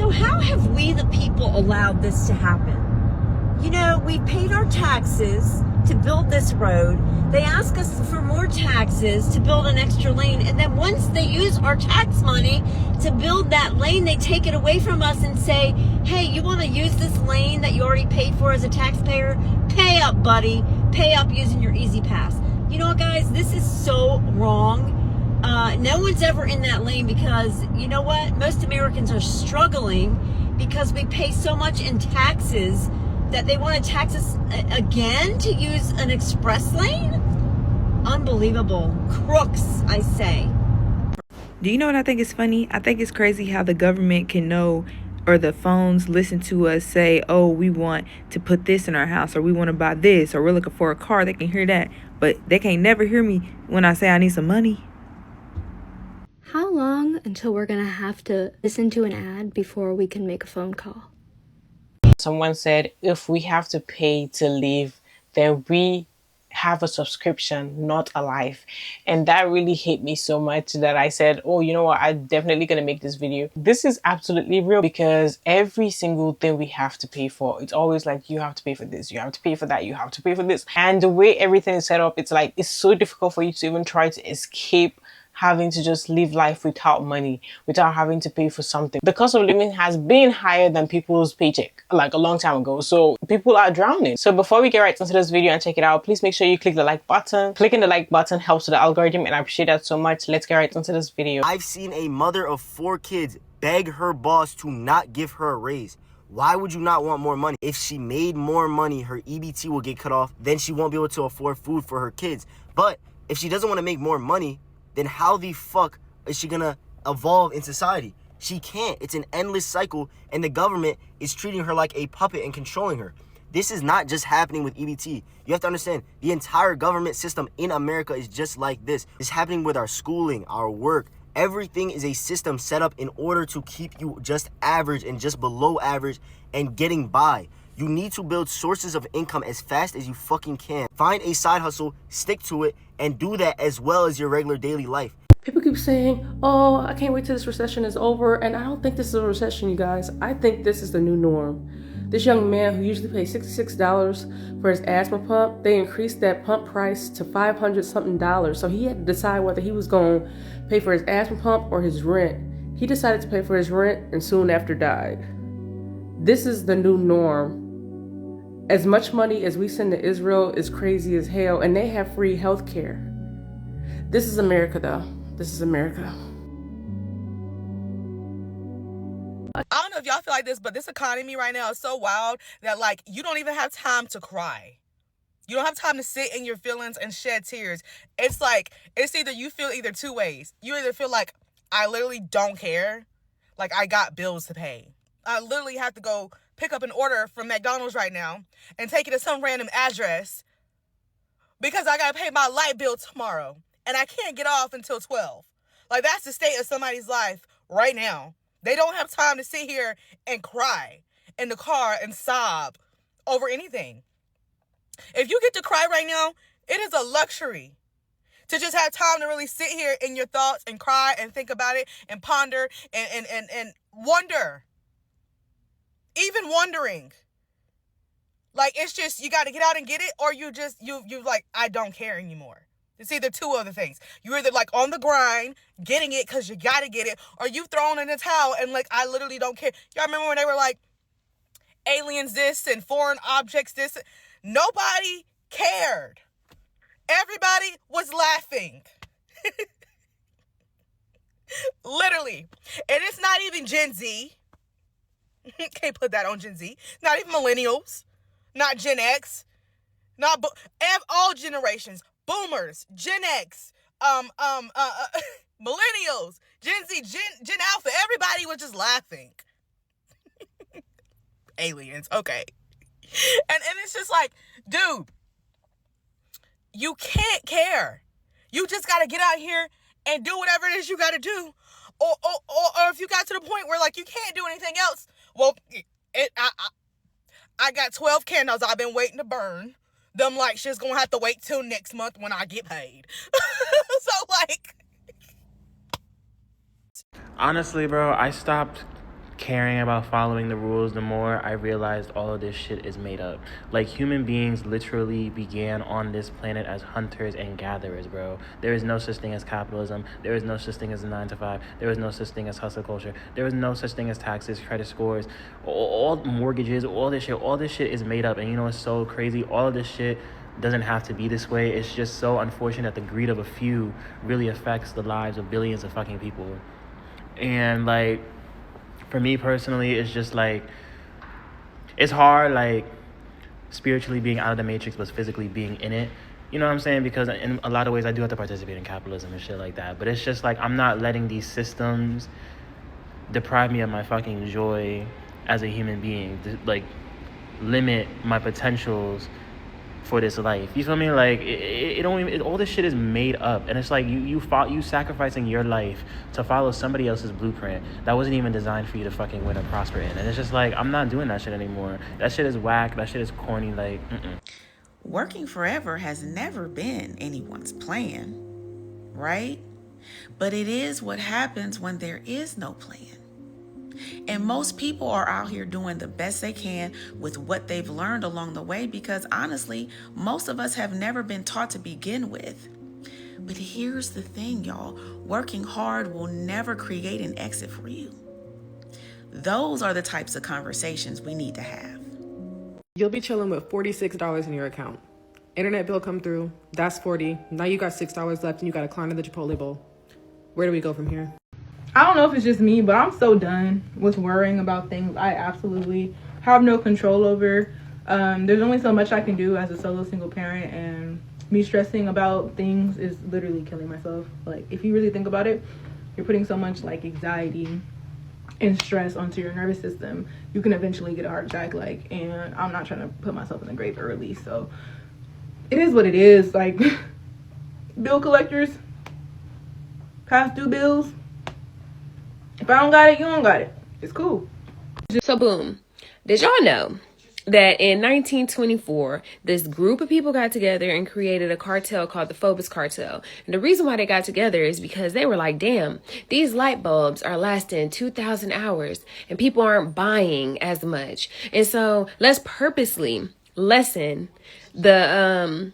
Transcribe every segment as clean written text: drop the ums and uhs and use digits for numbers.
So how have we, the people, allowed this to happen? You know, we paid our taxes to build this road. They ask us for more taxes to build an extra lane. And then once they use our tax money to build that lane, they take it away from us and say, hey, you want to use this lane that you already paid for as a taxpayer? Pay up, buddy. Pay up using your Easy Pass. You know what, guys? This is so wrong. No one's ever in that lane because, you know what? Most Americans are struggling because we pay so much in taxes that they want to tax us again to use an express lane? Unbelievable. Crooks, I say. Do you know what I think is funny? I think it's crazy how the government can know, or the phones listen to us say, oh, we want to put this in our house, or we want to buy this, or we're looking for a car. They can hear that, but they can't never hear me when I say I need some money. How long until we're gonna have to listen to an ad before we can make a phone call? Someone said, if we have to pay to live, then we have a subscription, not a life. And that really hit me so much that I said, oh, you know what, I'm definitely going to make this video. This is absolutely real, because every single thing we have to pay for, it's always like, you have to pay for this, you have to pay for that, you have to pay for this. And the way everything is set up, it's like, it's so difficult for you to even try to escape having to just live life without money, without having to pay for something. The cost of living has been higher than people's paycheck, like a long time ago. So people are drowning. So before we get right into this video and check it out, please make sure you click the like button. Clicking the like button helps with the algorithm, and I appreciate that so much. Let's get right into this video. I've seen a mother of 4 kids beg her boss to not give her a raise. Why would you not want more money? If she made more money, her EBT will get cut off. Then she won't be able to afford food for her kids. But if she doesn't want to make more money, then how the fuck is she gonna evolve in society? She can't. It's an endless cycle, and the government is treating her like a puppet and controlling her. This is not just happening with EBT. You have to understand, the entire government system in America is just like this. It's happening with our schooling, our work. Everything is a system set up in order to keep you just average and just below average and getting by. You need to build sources of income as fast as you fucking can. Find a side hustle, stick to it, and do that as well as your regular daily life. People keep saying, oh, I can't wait till this recession is over. And I don't think this is a recession, you guys. I think this is the new norm. This young man who usually pays $66 for his asthma pump, they increased that pump price to $500 something. So he had to decide whether he was going to pay for his asthma pump or his rent. He decided to pay for his rent and soon after died. This is the new norm. As much money as we send to Israel is crazy as hell, and they have free health care. This is America, though. This is America. I don't know if y'all feel like this, but this economy right now is so wild that, like, you don't even have time to cry. You don't have time to sit in your feelings and shed tears. It's like, it's either you feel either two ways. You either feel like, I literally don't care. Like, I got bills to pay. I literally have to go pick up an order from McDonald's right now and take it to some random address because I got to pay my light bill tomorrow and I can't get off until 12. Like, that's the state of somebody's life right now. They don't have time to sit here and cry in the car and sob over anything. If you get to cry right now, it is a luxury to just have time to really sit here in your thoughts and cry and think about it and ponder and wonder. Even wondering. Like, it's just, you got to get out and get it, or you just, you like, I don't care anymore. It's either two other things. You're either like on the grind, getting it because you got to get it, or you thrown in the towel and like, I literally don't care. Y'all remember when they were like, aliens this and foreign objects this? Nobody cared. Everybody was laughing. Literally. And it's not even Gen Z. Can't put that on Gen Z. Not even millennials. Not Gen X. Not all generations. Boomers, Gen X, millennials, Gen Z, Gen Alpha. Everybody was just laughing. Aliens, okay. And it's just like, dude, you can't care. You just got to get out here and do whatever it is you got to do. Or if you got to the point where, like, you can't do anything else, well, I got 12 candles I've been waiting to burn. Them like shit's gonna have to wait till next month when I get paid. So, like, honestly, bro, I stopped caring about following the rules, the more I realized all of this shit is made up. Like, human beings literally began on this planet as hunters and gatherers, bro. There is no such thing as capitalism. There is no such thing as a 9 to 5. There is no such thing as hustle culture. There is no such thing as taxes, credit scores, all mortgages, all this shit is made up. And you know what's so crazy? All of this shit doesn't have to be this way. It's just so unfortunate that the greed of a few really affects the lives of billions of fucking people. And like, for me personally, it's just like, it's hard, like, spiritually being out of the matrix but physically being in it. You know what I'm saying? Because in a lot of ways I do have to participate in capitalism and shit like that. But it's just like, I'm not letting these systems deprive me of my fucking joy as a human being, to, like, limit my potentials for this life. You feel me? Like, all this shit is made up, and it's like you sacrificing your life to follow somebody else's blueprint that wasn't even designed for you to fucking win or prosper in. And it's just like, I'm not doing that shit anymore. That shit is whack. That shit is corny. Like, Working forever has never been anyone's plan, right? But it is what happens when there is no plan. And most people are out here doing the best they can with what they've learned along the way, because honestly, most of us have never been taught to begin with. But here's the thing, y'all. Working hard will never create an exit for you. Those are the types of conversations we need to have. You'll be chilling with $46 in your account. Internet bill come through, that's $40. Now you got $6 left and you got to climb to the Chipotle bowl. Where do we go from here? I don't know if it's just me, but I'm so done with worrying about things I absolutely have no control over. There's only so much I can do as a solo single parent, and me stressing about things is literally killing myself. Like, if you really think about it, you're putting so much like anxiety and stress onto your nervous system. You can eventually get a heart attack, like, and I'm not trying to put myself in the grave early. So it is what it is. Like, bill collectors, past due bills. If I don't got it, you don't got it. It's cool. So boom, did y'all know that in 1924, this group of people got together and created a cartel called the Phobos Cartel? And the reason why they got together is because they were like, damn, these light bulbs are lasting 2,000 hours and people aren't buying as much. And so let's purposely lessen the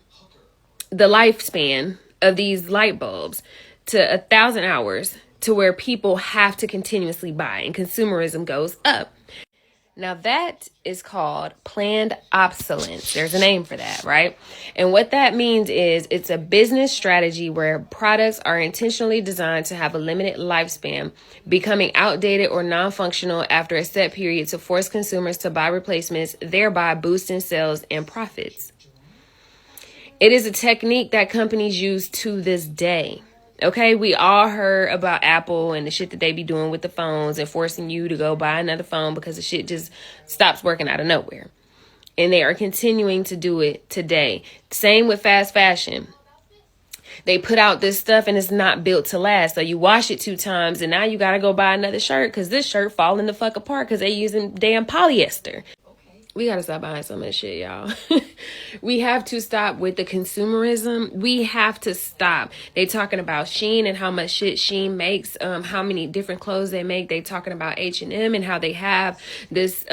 lifespan of these light bulbs to 1,000 hours, to where people have to continuously buy and consumerism goes up. Now that is called planned obsolescence. There's a name for that, right? And what that means is it's a business strategy where products are intentionally designed to have a limited lifespan, becoming outdated or non-functional after a set period to force consumers to buy replacements, thereby boosting sales and profits. It is a technique that companies use to this day. Okay, we all heard about Apple and the shit that they be doing with the phones and forcing you to go buy another phone because the shit just stops working out of nowhere. And they are continuing to do it today. Same with fast fashion. They put out this stuff and it's not built to last. So you wash it 2 times and now you got to go buy another shirt because this shirt falling the fuck apart because they using damn polyester. We got to stop buying some of this shit, y'all. We have to stop with the consumerism. We have to stop. They talking about Shein and how much shit Shein makes, how many different clothes they make. They talking about H&M and how they have this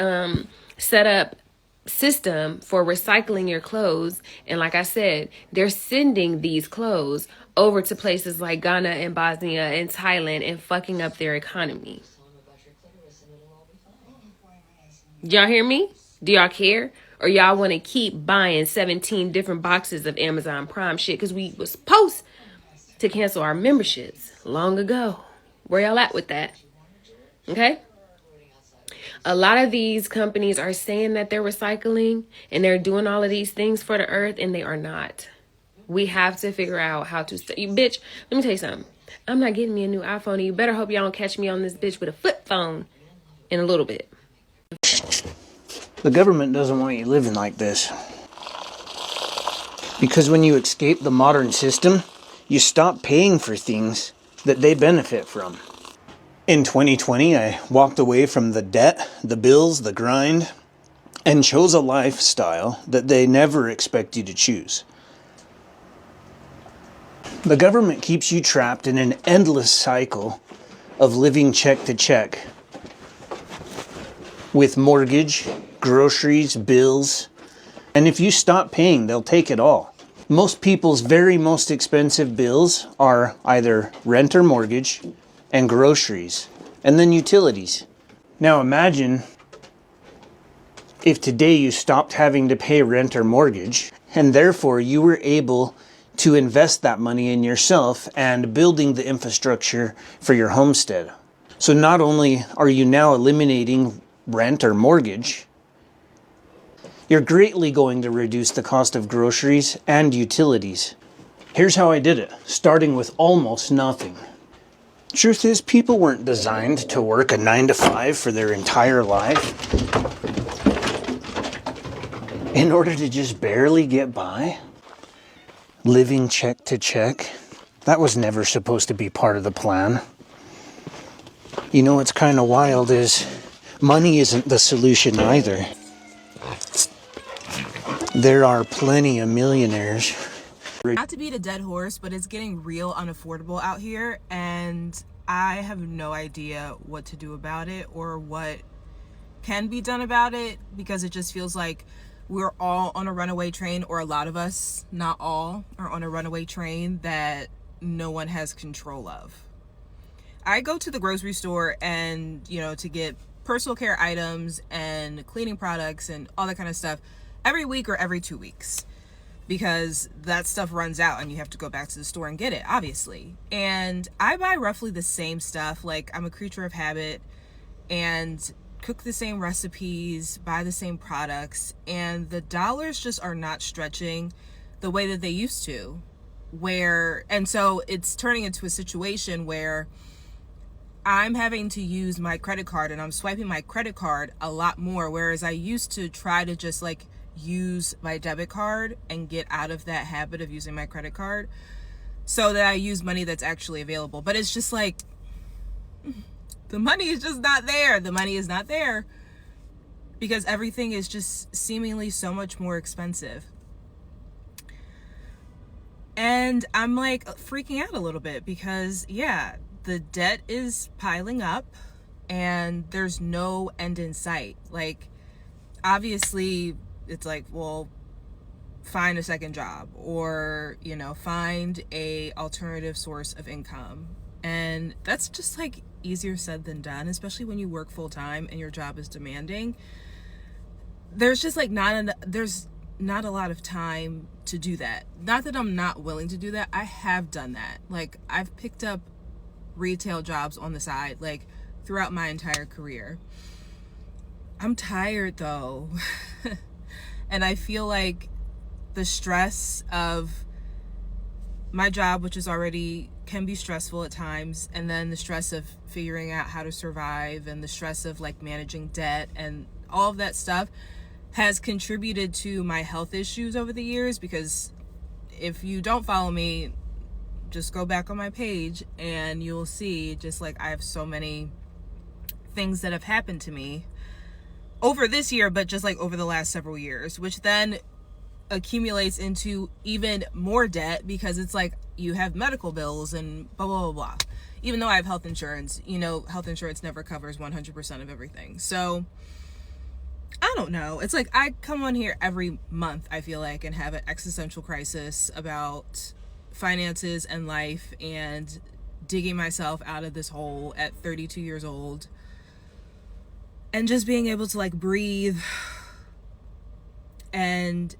set up system for recycling your clothes. And like I said, they're sending these clothes over to places like Ghana and Bosnia and Thailand and fucking up their economy. Y'all hear me? Do y'all care? Or y'all want to keep buying 17 different boxes of Amazon Prime shit because we was supposed to cancel our memberships long ago? Where y'all at with that? Okay? A lot of these companies are saying that they're recycling and they're doing all of these things for the earth, and they are not. We have to figure out how to... Bitch, let me tell you something. I'm not getting me a new iPhone, and you better hope y'all don't catch me on this bitch with a flip phone in a little bit. The government doesn't want you living like this. Because when you escape the modern system, you stop paying for things that they benefit from. In 2020, I walked away from the debt, the bills, the grind, and chose a lifestyle that they never expect you to choose. The government keeps you trapped in an endless cycle of living check to check. with mortgage, groceries, bills. And if you stop paying, they'll take it all. Most people's very most expensive bills are either rent or mortgage, and groceries, and then utilities. Now imagine if today you stopped having to pay rent or mortgage, and therefore you were able to invest that money in yourself and building the infrastructure for your homestead. So not only are you now eliminating rent or mortgage, you're greatly going to reduce the cost of groceries and utilities. Here's how I did it, starting with almost nothing. Truth is, people weren't designed to work a 9-to-5 for their entire life in order to just barely get by. Living check to check. That was never supposed to be part of the plan. You know what's kind of wild is money isn't the solution either. There are plenty of millionaires. Not to beat a dead horse, but it's getting real unaffordable out here, and I have no idea what to do about it or what can be done about it, because it just feels like we're all on a runaway train, or a lot of us, not all, are on a runaway train that no one has control of. I go to the grocery store and, to get personal care items and cleaning products and all that kind of stuff every week or every 2 weeks, because that stuff runs out and you have to go back to the store and get it, obviously. And I buy roughly the same stuff. Like, I'm a creature of habit and cook the same recipes, buy the same products, and the dollars just are not stretching the way that they used to. And so it's turning into a situation where I'm having to use my credit card, and I'm swiping my credit card a lot more, whereas I used to try to just use my debit card and get out of that habit of using my credit card so that I use money that's actually available. But it's just the money is just not there. The money is not there because everything is just seemingly so much more expensive. And I'm freaking out a little bit because, the debt is piling up and there's no end in sight. Obviously, it's well, find a second job or, find a alternative source of income. And that's just easier said than done, especially when you work full time and your job is demanding. There's just there's not a lot of time to do that. Not that I'm not willing to do that. I have done that. I've picked up retail jobs on the side throughout my entire career. I'm tired though. And I feel like the stress of my job, which is already can be stressful at times, and then the stress of figuring out how to survive and the stress of managing debt and all of that stuff has contributed to my health issues over the years. Because if you don't follow me, just go back on my page and you'll see just I have so many things that have happened to me over this year, but just over the last several years, which then accumulates into even more debt because it's you have medical bills and blah, blah, blah, blah. Even though I have health insurance, health insurance never covers 100% of everything. So I don't know. It's I come on here every month, I feel and have an existential crisis about finances and life and digging myself out of this hole at 32 years old and just being able to breathe and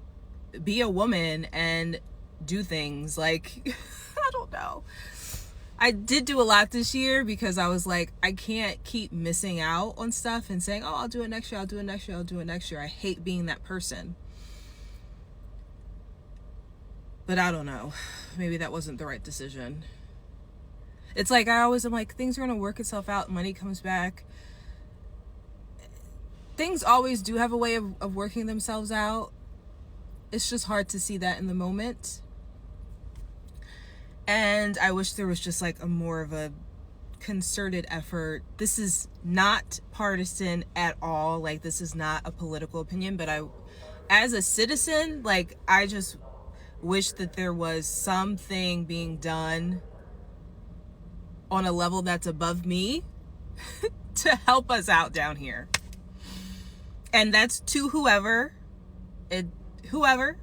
be a woman and do things I don't know. I did do a lot this year because I was I can't keep missing out on stuff and saying, oh, I'll do it next year, I'll do it next year, I'll do it next year. I hate being that person. But I don't know. Maybe that wasn't the right decision. It's I always am things are going to work itself out. Money comes back. Things always do have a way of working themselves out. It's just hard to see that in the moment. And I wish there was just a more of a concerted effort. This is not partisan at all. This is not a political opinion, but as a citizen, I just wish that there was something being done on a level that's above me to help us out down here. And that's to whoever. Whoever.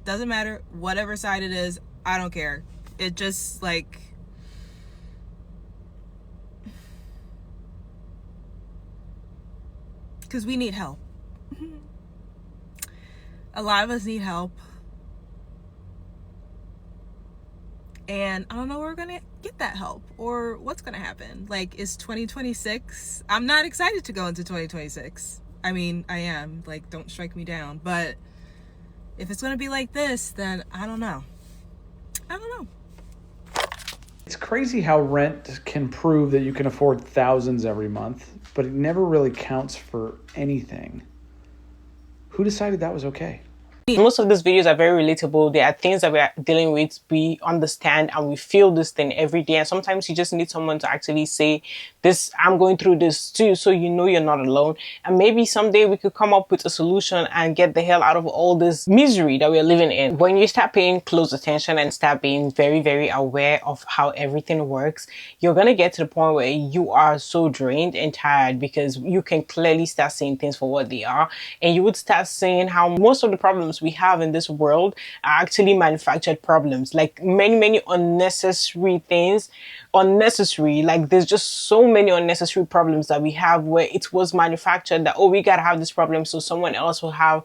Doesn't matter. Whatever side it is. I don't care. It just like... because we need help. A lot of us need help. And I don't know where we're gonna get that help or what's gonna happen. Like, is 2026? I'm not excited to go into 2026. I mean, I am. Like, don't strike me down. But if it's gonna be like this, then I don't know. I don't know. It's crazy how rent can prove that you can afford thousands every month, but it never really counts for anything. Who decided that was okay? Most of these videos are very relatable. There are things that we are dealing with, we understand, and we feel this thing every day. And sometimes you just need someone to actually say, this, I'm going through this too, so you know you're not alone. And maybe someday we could come up with a solution and get the hell out of all this misery that we're living in. When you start paying close attention and start being very, very aware of how everything works, you're going to get to the point where you are so drained and tired, because you can clearly start seeing things for what they are. And you would start seeing how most of the problems we have in this world are actually manufactured problems. Like many unnecessary things. Unnecessary, like there's just so many unnecessary problems that we have where it was manufactured that, oh, we gotta have this problem so someone else will have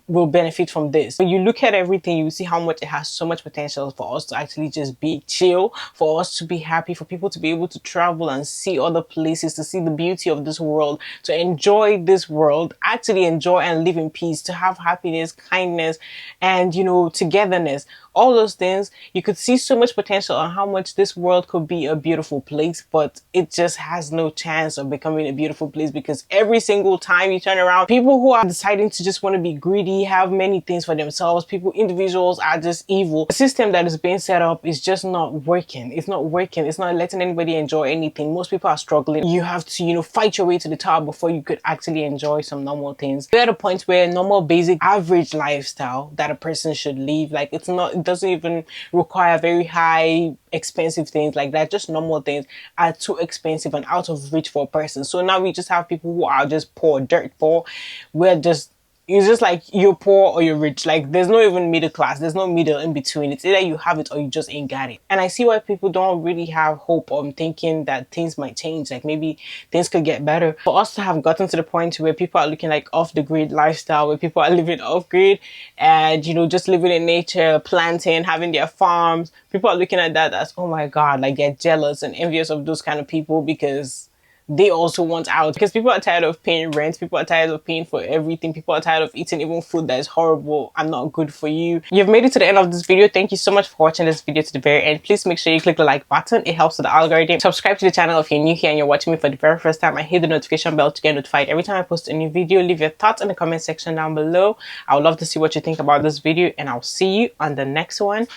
will benefit from this. When you look at everything, you see how much it has so much potential for us to actually just be chill, for us to be happy, for people to be able to travel and see other places, to see the beauty of this world, to enjoy this world, actually enjoy and live in peace, to have happiness, kindness, and, you know, togetherness. All those things, you could see so much potential on how much this world could be a beautiful place, but it just has no chance of becoming a beautiful place, because every single time you turn around, people who are deciding to just want to be greedy, have many things for themselves, individuals are just evil. The system that is being set up is just not working. It's not working. It's not letting anybody enjoy anything. Most people are struggling. You have to, you know, fight your way to the top before you could actually enjoy some normal things. We're at a point where normal, basic, average lifestyle that a person should live, like it doesn't even require very high expensive things like that. Just normal things are too expensive and out of reach for a person. So now we just have people who are just poor, dirt poor. It's just like you're poor or you're rich. Like there's no even middle class. There's no middle in between. It's either you have it or you just ain't got it. And I see why people don't really have hope on thinking that things might change. Like maybe things could get better. For us to have gotten to the point where people are looking like off the grid lifestyle, where people are living off grid and, you know, just living in nature, planting, having their farms. People are looking at that as, oh my God, like they're jealous and envious of those kind of people because they also want out, because people are tired of paying rent, people are tired of paying for everything, people are tired of eating even food that is horrible and not good for you. You've made it to the end of this video. Thank you so much for watching this video to the very end. Please make sure you click the like button. It helps with the algorithm. Subscribe to the channel if you're new here and you're watching me for the very first time, and hit the notification bell to get notified every time I post a new video. Leave your thoughts in the comment section down below. I would love to see what you think about this video, and I'll see you on the next one.